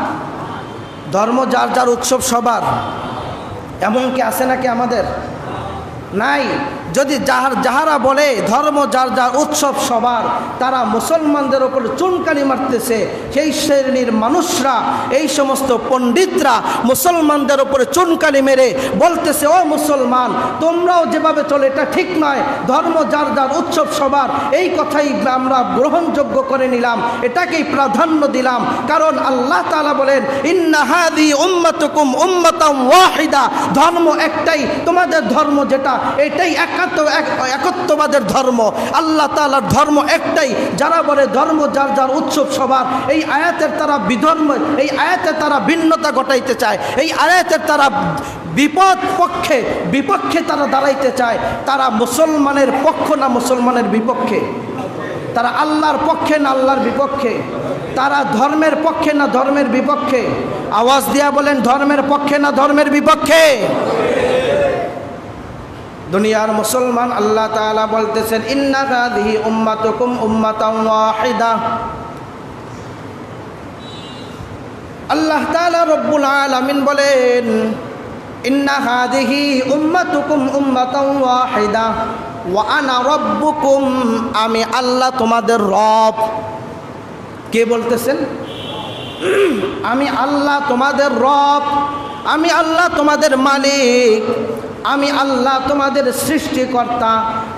[SPEAKER 1] ধর্ম যার যার উৎসব সবার, এমন কি আছে নাকি আমাদের? নাই। যদি যাহারা বলে ধর্ম যার যার উৎসব সবার, তারা মুসলমানদের ওপর চুনকালি মারতেছে। সেই শ্রেণীর মানুষরা, এই সমস্ত পণ্ডিতরা মুসলমানদের ওপরে চুনকালি মেরে বলতেছে ও মুসলমান তোমরাও যেভাবে চলে এটা ঠিক নয়, ধর্ম যার যার উৎসব সবার, এই কথাই আমরা গ্রহণযোগ্য করে নিলাম, এটাকেই প্রাধান্য দিলাম। কারণ আল্লাহ তাআলা বলেন ইন্না হাযিহি উম্মাতুকুম উম্মাতান ওয়াহিদা, ধর্ম একটাই, তোমাদের ধর্ম যেটা এটাই একত্ববাদের ধর্ম। আল্লাহ তাআলার ধর্ম একটাই। যারা বলে ধর্ম যার যার উৎসব সবার, এই আয়াতের তারা বিধর্ম, এই আয়াতে তারা ভিন্নতা ঘটাইতে চায়, এই আয়াতের তারা বিপদ পক্ষে বিপক্ষে তারা দাঁড়াইতে চায়, তারা মুসলমানের পক্ষ না মুসলমানের বিপক্ষে? তারা আল্লাহর পক্ষে না আল্লাহর বিপক্ষে? তারা ধর্মের পক্ষে না ধর্মের বিপক্ষে? আওয়াজ দিয়া বলেন, ধর্মের পক্ষে না ধর্মের বিপক্ষে? দুনিয়ার মুসলমান, আল্লাহ তাআলা বলতেছেন ইন্না হাযিহি উম্মাতুকুম উম্মাতান ওয়াহিদা। আল্লাহ তাআলা রব্বুল আলামিন বলেন ইন্না হাযিহি উম্মাতুকুম উম্মাতান ওয়াহিদা ওয়া আনা রাব্বুকুম, আমি আল্লাহ তোমাদের রব। কে বলতেছেন? আমি আল্লাহ তোমাদের রব, আমি আল্লাহ তোমাদের মালিক, আমি আল্লাহ তোমাদের সৃষ্টিকর্তা,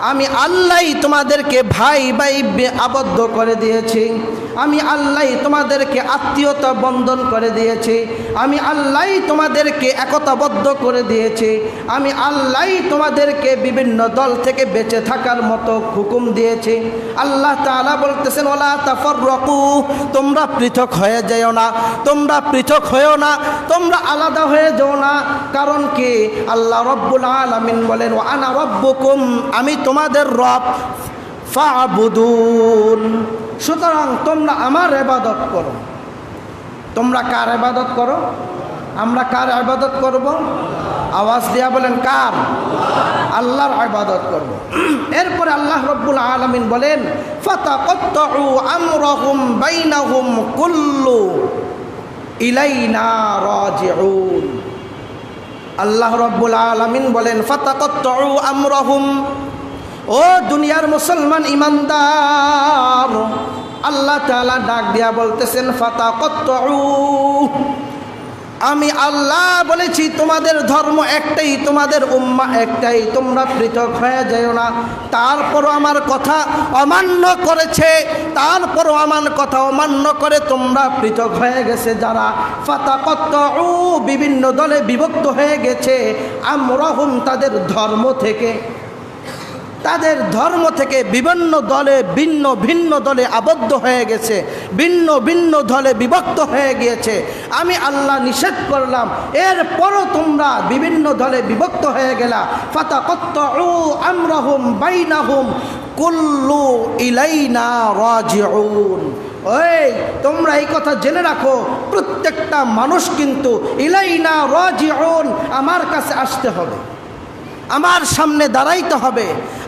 [SPEAKER 1] আমি আল্লাহই তোমাদেরকে ভাই ভাই আবদ্ধ করে দিয়েছি, আমি আল্লাহই তোমাদেরকে আত্মীয়তা বন্ধন করে দিয়েছি, আমি আল্লাহই তোমাদেরকে একতাবদ্ধ করে দিয়েছি, আমি আল্লাহই তোমাদেরকে বিভিন্ন দল থেকে বেঁচে থাকার মতো হুকুম দিয়েছি। আল্লাহ তাআলা বলতেছেন ওয়ালা তাফাররাকু, তোমরা পৃথক হয়ে যেও না, তোমরা পৃথক হয়েও না, তোমরা আলাদা হয়ে যেও না। কারণ কি? আল্লাহ রব্বুল আলামিন বলেন ওয়া আনা রাব্বুকুম, আমি তোমাদের রব, ফা'বুদুন, সুতরাং তোমরা আমার ইবাদত করো। তোমরা কার ইবাদত করো? আমরা কার ইবাদত করব? আওয়াজ দিয়া বলেন, কার? আল্লাহর ইবাদত করব। এরপরে আল্লাহ রব্বুল আলামিন বলেন ফাতাকাত্তাউ আমরাহুম বাইনাহুম কুল্লু ইলাইনা রাজিউন। আল্লাহ রব্বুল আলামিন বলেন ফাতাকাত্তাউ আমরাহুম, ও দুনিয়ার মুসলমান ইমানদার, আল্লাহ তাআলা ডাক দিয়া বলতেছেন ফাতাকাত্তাউ, আমি আল্লাহ বলেছি তোমাদের ধর্ম একটাই, তোমাদের উম্মাহ একটাই, তোমরা পৃথক হয়ে যাও না। তারপরও আমার কথা অমান্য করেছে, তারপরও আমার কথা অমান্য করে তোমরা পৃথক হয়ে গেছে যারা, ফাতাকাত্তাউ, বিভিন্ন দলে বিভক্ত হয়ে গেছে, আমরাহুম, তাদের ধর্ম থেকে, তাদের ধর্ম থেকে বিভিন্ন দলে ভিন্ন ভিন্ন দলে আবদ্ধ হয়ে গেছে, ভিন্ন ভিন্ন দলে বিভক্ত হয়ে গিয়েছে। আমি আল্লাহ নিষেধ করলাম, এরপরও তোমরা বিভিন্ন দলে বিভক্ত হয়ে গেলা। ফাতাকাত্তাউ আমরাহুম বাইনাহুম কুল্লু ইলাইনা রাজিউন। ওই তোমরা এই কথা জেনে রাখো, প্রত্যেকটা মানুষ কিন্তু ইলাইনা রাজিউন, আমার কাছে আসতে হবে, আমার সামনে দাঁড়াইতে হবে,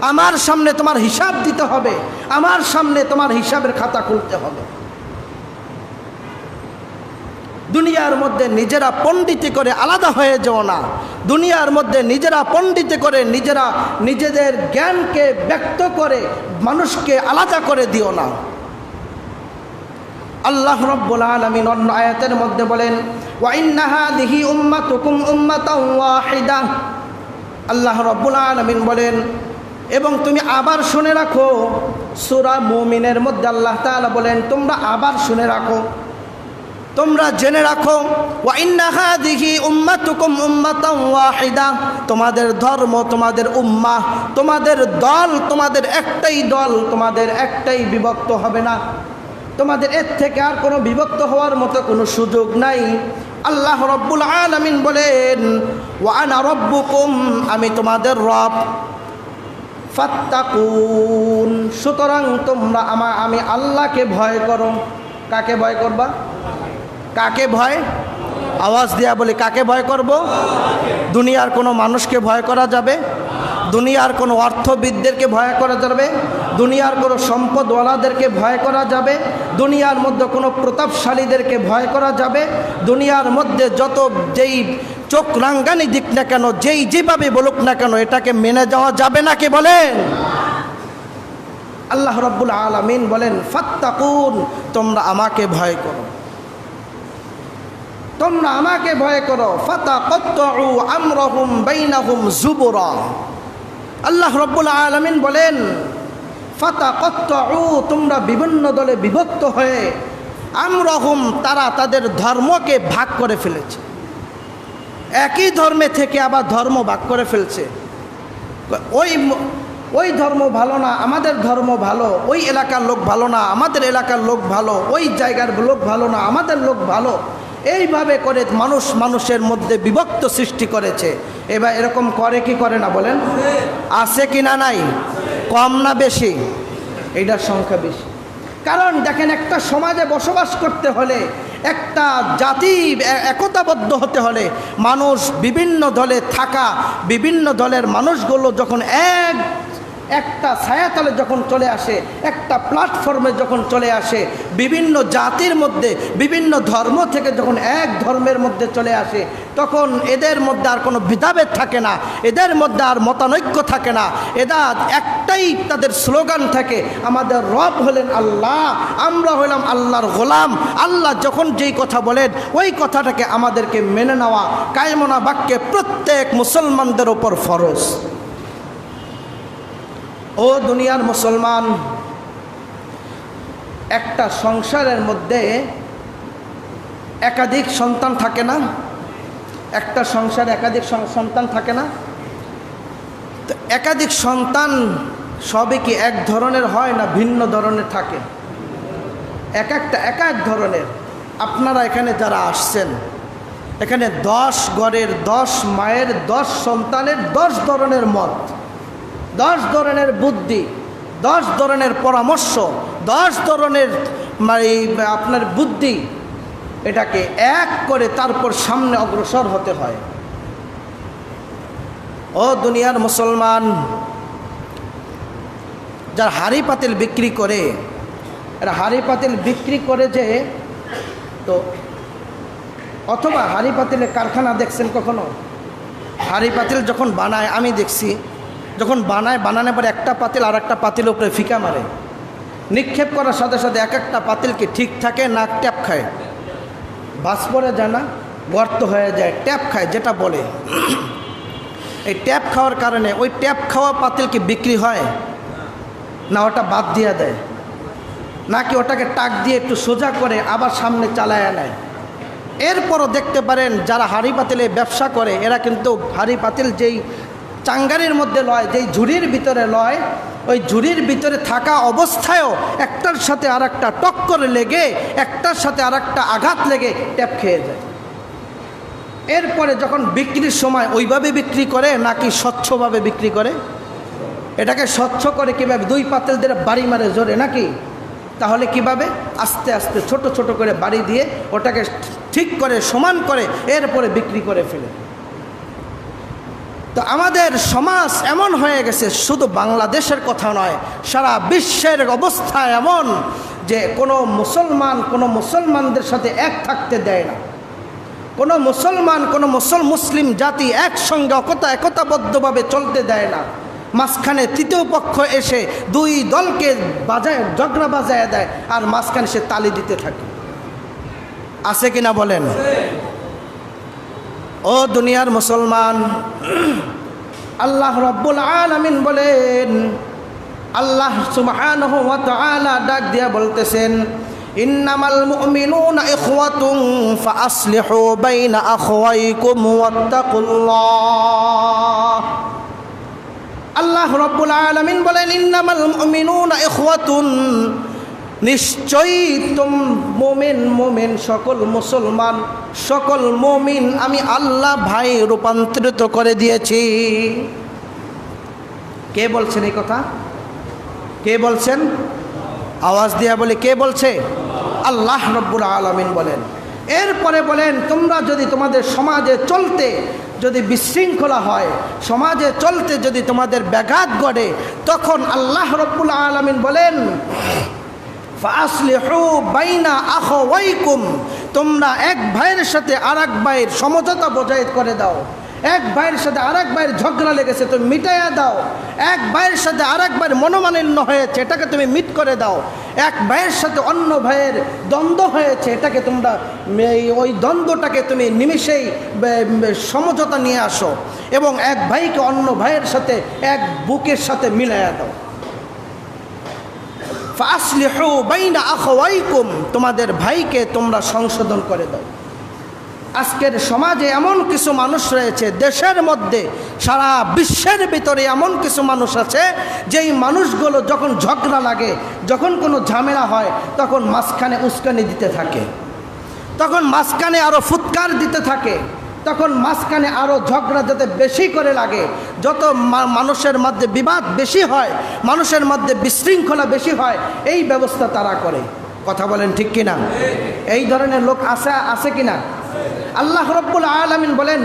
[SPEAKER 1] আমার সামনে তোমার হিসাব দিতে হবে, আমার সামনে তোমার হিসাবের খাতা খুলতে হবে। দুনিয়ার মধ্যে নিজেরা পণ্ডিতি করে আলাদা হয়ে যাও না, দুনিয়ার মধ্যে নিজেরা পণ্ডিতি করে নিজেরা নিজেদের জ্ঞানকে ব্যক্ত করে মানুষকে আলাদা করে দিও না। আল্লাহ রব্বুল আলামিন অন্য আয়াতের মধ্যে বলেন ওয়া ইন্না হাযিহি উম্মাতুকুম উম্মাতান ওয়াহিদা। আল্লাহ রব্বুল আলামিন বলেন, এবং তুমি আবার শুনে রাখো, সূরা মুমিনের মধ্যে আল্লাহ তাআলা বলেন তোমরা আবার শুনে রাখো, তোমরা জেনে রাখো, ওয়া ইন্না হাযিহি উম্মাতুকুম উম্মাতান ওয়াহিদা, তোমাদের ধর্ম, তোমাদের উম্মাহ, তোমাদের দল, তোমাদের একটাই দল, তোমাদের একটাই, বিভক্ত হবে না, তোমাদের এর থেকে আর কোনো বিভক্ত হওয়ার মতো কোনো সুযোগ নাই। আল্লাহ রব্বুল আলামিন বলেন ওয়া আনা রাব্বুকুম, আমি তোমাদের রব, ফাত্তাকুন, সুতরাং তোমরা আমি আল্লাহকে ভয় করো। কাকে ভয় করবা? কাকে ভয়? আওয়াজ দিয়া বলি, কাকে ভয় করব? দুনিয়ার কোনো মানুষকে ভয় করা যাবে? দুনিয়ার কোনো অর্থবিদদেরকে ভয় করা যাবে? দুনিয়ার কোনো সম্পদওয়ালাদেরকে ভয় করা যাবে? দুনিয়ার মধ্যে কোনো প্রতাপশালীদেরকে ভয় করা যাবে? দুনিয়ার মধ্যে যত যেই চোখ রাঙ্গানি দিক না কেন, যেই যেভাবে বলুক না কেন, এটাকে মেনে যাওয়া যাবে না? কে বলেন? আল্লাহ রাব্বুল আলামিন বলেন ফাত্তাকুন, তোমরা আমাকে ভয় করো, তোমরা আমাকে ভয় করো। ফাতাকাত্তাউ আমরাহুম বাইনাহুম যুবরা। আল্লাহ রাব্বুল আলামিন বলেন ফাতাকাত্তাউ, তোমরা বিভিন্ন দলে বিভক্ত হয়ে, আমরাহুম, তারা তাদের ধর্মকে ভাগ করে ফেলেছে, একই ধর্মে থেকে আবার ধর্ম ভাগ করে ফেলছে। ওই ধর্ম ভালো না, আমাদের ধর্ম ভালো, ওই এলাকার লোক ভালো না, আমাদের এলাকার লোক ভালো, ওই জায়গার লোক ভালো না, আমাদের লোক ভালো, এইভাবে করে মানুষ মানুষের মধ্যে বিভক্ত সৃষ্টি করেছে। এবার এরকম করে কি করে না বলেন? আছে কি না নাই? কম না বেশি? এইটার সংখ্যা বেশি। কারণ দেখেন, একটা সমাজে বসবাস করতে হলে, একটা জাতি একতাবদ্ধ হতে হলে, মানুষ বিভিন্ন দলে থাকা, বিভিন্ন দলের মানুষগুলো যখন একটা ছায়াতলে যখন চলে আসে, একটা প্ল্যাটফর্মে যখন চলে আসে, বিভিন্ন জাতির মধ্যে, বিভিন্ন ধর্ম থেকে যখন এক ধর্মের মধ্যে চলে আসে, তখন এদের মধ্যে আর কোনো ভেদাভেদ থাকে না, এদের মধ্যে আর মতানৈক্য থাকে না। এরা একটাই তাদের স্লোগান থাকে, আমাদের রব হলেন আল্লাহ, আমরা হলাম আল্লাহর গোলাম। আল্লাহ যখন যেই কথা বলেন ওই কথাটাকে আমাদেরকে মেনে নেওয়া কায়মনা বাক্যে প্রত্যেক মুসলমানদের ওপর ফরজ। ও দুনিয়ার মুসলমান, একটা সংসারের মধ্যে একাধিক সন্তান থাকে না? একটা সংসারে একাধিক সন্তান থাকে না? তো একাধিক সন্তান সবই কি এক ধরনের হয় না ভিন্ন ধরনের থাকে? এক এক ধরনের। আপনারা এখানে যারা আসছেন, এখানে 10 ঘরের 10 মায়ের 10 সন্তানের 10 ধরনের মত, 10 ধরনের বুদ্ধি, 10 ধরনের পরামর্শ, 10 ধরনের আপনার বুদ্ধি, এটাকে এক করে তারপর সামনে অগ্রসর হতে হয়। ও দুনিয়ার মুসলমান, যারা হাড়ি পাতিল বিক্রি করে, এরা হাড়ি পাতিল বিক্রি করে যে, তো অথবা হাড়ি পাতিলের কারখানা দেখছেন কখনো? হাড়ি পাতিল যখন বানায়, আমি দেখছি যখন বানানোর পরে একটা পাতিল আর একটা পাতিলের উপরে ফিকা মারে, নিক্ষেপ করার সাথে সাথে এক একটা পাতিল কি ঠিক থাকে না ট্যাপ খায়? বাস পড়ে যায় না, গর্ত হয়ে যায়, ট্যাপ খায় যেটা বলে। এই ট্যাপ খাওয়ার কারণে ওই ট্যাপ খাওয়া পাতিল কি বিক্রি হয় না ওটা বাদ দিয়ে দেয়, নাকি ওটাকে টাক দিয়ে একটু সোজা করে আবার সামনে চালায় নেয়? এরপরও দেখতে পারেন যারা হাড়ি পাতিলে ব্যবসা করে, এরা কিন্তু হাড়ি পাতিল যেই চাঙ্গারির মধ্যে লয়, যেই ঝুড়ির ভিতরে লয়, ওই ঝুড়ির ভিতরে থাকা অবস্থায়ও একটার সাথে আর একটা টক্কর লেগে, একটার সাথে আর একটা আঘাত লেগে ট্যাপ খেয়ে যায়। এরপরে যখন বিক্রির সময় ওইভাবে বিক্রি করে নাকি স্বচ্ছভাবে বিক্রি করে? এটাকে স্বচ্ছ করে কীভাবে? 2 পাতিল দিয়ে বাড়ি মারে জোরে নাকি? তাহলে কিভাবে? আস্তে আস্তে ছোট ছোট করে বাড়ি দিয়ে ওটাকে ঠিক করে সমান করে এরপরে বিক্রি করে ফেলে। তো আমাদের সমাজ এমন হয়ে গেছে, শুধু বাংলাদেশের কথা নয়, সারা বিশ্বের অবস্থা এমন যে কোনো মুসলমানদের সাথে এক থাকতে দেয় না। কোনো মুসলিম জাতি একসঙ্গে একতাবদ্ধভাবে চলতে দেয় না। মাঝখানে তৃতীয় পক্ষ এসে 2 দলকে ঝগড়া বাজায় দেয়, আর মাঝখানে সে তালি দিতে থাকে। আছে কিনা বলেন? ও দুনিয়ার মুসলমান, আল্লাহ রাব্বুল আলামিন বলেন, আল্লাহ সুবহানাহু ওয়া তাআলা ডাক দিয়া বলতেছেন, ইন্নামাল মুমিনুনা ইখওয়াতুন ফাআসলিহু বাইনা আখওয়াইকুম ওয়াত্তাকুল্লাহ। আল্লাহ রাব্বুল আলামিন বলেন, ইন্নামাল মুমিনুনা ইখওয়াতুন, নিশ্চয়ই মোমেন সকল মুসলমান, সকল মোমিন আমি আল্লাহ ভাই রূপান্তরিত করে দিয়েছি। কে বলছেন এই কথা? কে বলছেন? আওয়াজ দিয়া বলে, কে বলছে? আল্লাহ রাব্বুল আলামিন বলেন। এরপরে বলেন, তোমরা যদি তোমাদের সমাজে চলতে যদি বিশৃঙ্খলা হয়, সমাজে চলতে যদি তোমাদের ব্যাঘাত ঘটে, তখন আল্লাহ রাব্বুল আলামিন বলেন, ফাসলিহু বাইনা আখাওয়াইকুম, তোমরা এক ভাইয়ের সাথে আরেক ভাইয়ের সমঝোতা বজায় করে দাও। এক ভাইয়ের সাথে আরেক ভাইয়ের ঝগড়া লেগেছে, তুমি মিটাইয়া দাও। এক ভাইয়ের সাথে আরেক ভাইয়ের মনোমালিন্য হয়েছে, এটাকে তুমি মিট করে দাও। এক ভাইয়ের সাথে অন্য ভাইয়ের দ্বন্দ্ব হয়েছে, এটাকে তোমরা ওই দ্বন্দ্বটাকে তুমি নিমিষেই সমঝোতা নিয়ে আসো, এবং এক ভাইকে অন্য ভাইয়ের সাথে এক বুকের সাথে মিলাইয়া দাও। ফাসলিহু বাইনা আখাওয়াইকুম, তোমাদের ভাইকে তোমরা সংশোধন করে দাও। আজকের সমাজে এমন কিছু মানুষ রয়েছে, দেশের মধ্যে সারা বিশ্বের ভিতরে এমন কিছু মানুষ আছে, যেই মানুষগুলো যখন ঝগড়া লাগে, যখন কোনো ঝামেলা হয়, তখন মাঝখানে উস্কানি দিতে থাকে। তখন মাঝখানে আরও ফুৎকার দিতে থাকে, তখন মাঝখানে আরও ঝগড়া যাতে বেশি করে লাগে, যত মানুষের মধ্যে বিবাদ বেশি হয়, মানুষের মধ্যে বিশৃঙ্খলা বেশি হয়, এই ব্যবস্থা তারা করে। কথা বলেন ঠিক কিনা? এই ধরনের লোক আছে কিনা? আল্লাহ রাব্বুল আলামিন বলেন,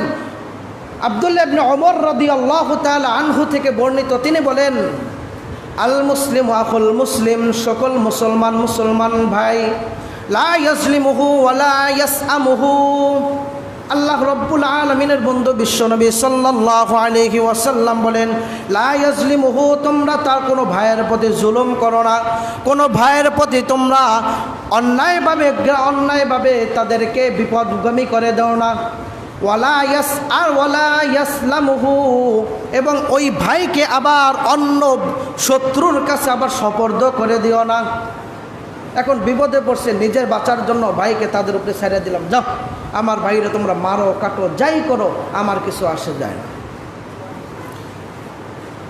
[SPEAKER 1] আব্দুল্লাহ ইবনে ওমর রাদিয়াল্লাহু তাআলা আনহু থেকে বর্ণিত, তিনি বলেন, আল মুসলিম আখুল মুসলিম, সকল মুসলমান মুসলমান ভাই, লা ইয়াজলিমুহু ওয়া লা ইয়াসআমুহু। আল্লাহ রাব্বুল আলামিনের বন্ধু বিশ্বনবী সাল্লাল্লাহু আলাইহি ওয়াসাল্লাম বলেন, লা ইয়াজলিমুহু, তোমরা তার কোনো ভাইয়ের প্রতি জুলুম করো না, কোনো ভাইয়ের প্রতি তোমরা অন্যায়ভাবে তাদেরকে বিপদগামী করে দাও না। ওয়ালা ইয়াসলামুহু, এবং ওই ভাইকে আবার অন্য শত্রুর কাছে আবার সোপর্দ করে দিও না। এখন বিপদে পড়ছে, নিজের বাঁচার জন্য ভাইকে তাদের উপরে ছেড়ে দিলাম, যাও আমার ভাইরে তোমরা মারো কাটো যাই করো, আমার কিছু আসে যায় না।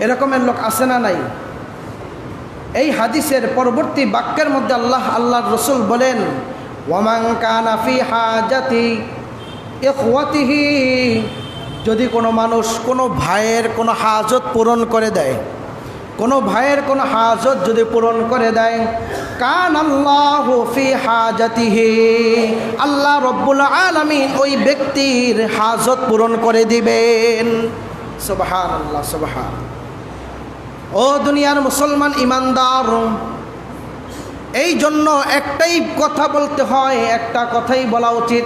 [SPEAKER 1] এরকমের লোক আছে না নাই? এই হাদিসের পরবর্তী বাক্যের মধ্যে আল্লাহর রসুল বলেন, ওয়ামান কানা ফি হাজাতি ইখওয়াতিহি, যদি কোনো মানুষ কোনো ভাইয়ের কোনো হাজত পূরণ করে দেয়, কোনো ভাইয়ের কোনো হাজত যদি পূরণ করে দেয়, কান আল্লাহু ফি হাজাতিহি, আল্লাহ রব্বুল আলামিন ওই ব্যক্তির হাজত পূরণ করে দিবেন। সুবহানাল্লাহ, সুবহান। ও দুনিয়ার মুসলমান ইমানদার, এই জন্য একটাই কথা বলতে হয়, একটা কথাই বলা উচিত,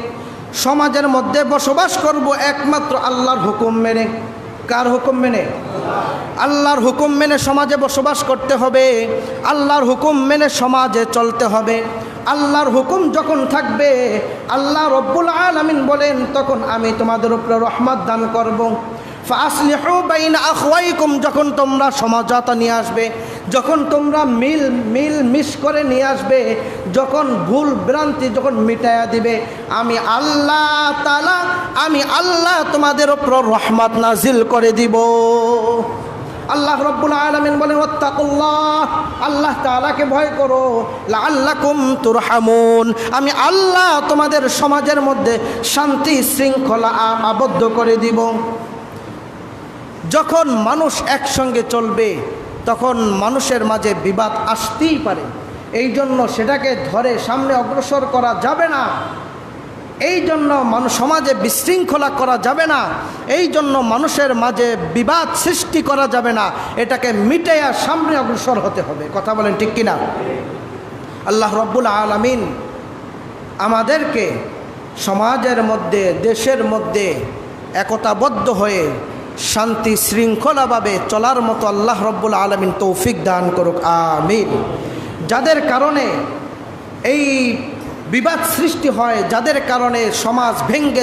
[SPEAKER 1] সমাজের মধ্যে বসবাস করব একমাত্র আল্লাহর হুকুম মেনে। কার হুকুম মেনে? আল্লাহর হুকুম মেনে সমাজে বসবাস করতে হবে, আল্লাহর হুকুম মেনে সমাজে চলতে হবে। আল্লাহর হুকুম যখন থাকবে, আল্লাহ রব্বুল আলামিন বলেন, তখন আমি তোমাদের উপরে রহমত দান করব। ফাসলিহু বাইনা আখওয়াইকুম, যখন তোমরা সমঝোতা নিয়ে আসবে, যখন তোমরা মিশ করে নিয়ে আসবে, যখন ভুল ভ্রান্তি যখন মিটায়া দিবে, আমি আল্লাহ তাআলা, আমি আল্লাহ তোমাদের উপর রহমত নাজিল করে দিব। আল্লাহ রাব্বুল আলামিন বলেন, ওয়াত্তাকুল্লাহ, আল্লাহ তাআলাকে ভয় করো, লাআল্লাকুম তুরহামুন, আমি আল্লাহ তোমাদের সমাজের মধ্যে শান্তি শৃঙ্খলা আবদ্ধ করে দিব। যখন মানুষ একসঙ্গে চলবে, তখন মানুষের মাঝে বিবাদ আসতেই পারে, এই জন্য সেটাকে ধরে সামনে অগ্রসর করা যাবে না, এই জন্য সমাজে বিশৃঙ্খলা করা যাবে না, এই জন্য মানুষের মাঝে বিবাদ সৃষ্টি করা যাবে না, এটাকে মিটাইয়া সামনে অগ্রসর হতে হবে। কথা বলেন ঠিক কিনা? আল্লাহ রব্বুল আলামিন আমাদেরকে সমাজের মধ্যে, দেশের মধ্যে একতাবদ্ধ হয়ে শান্তি শৃঙ্খলাভাবে চলার মতো আল্লাহ রব্বুল আলামিন তৌফিক দান করুক, আমিন। যাদের কারণে এই বিবাদ সৃষ্টি হয়, যাদের কারণে সমাজ ভেঙ্গে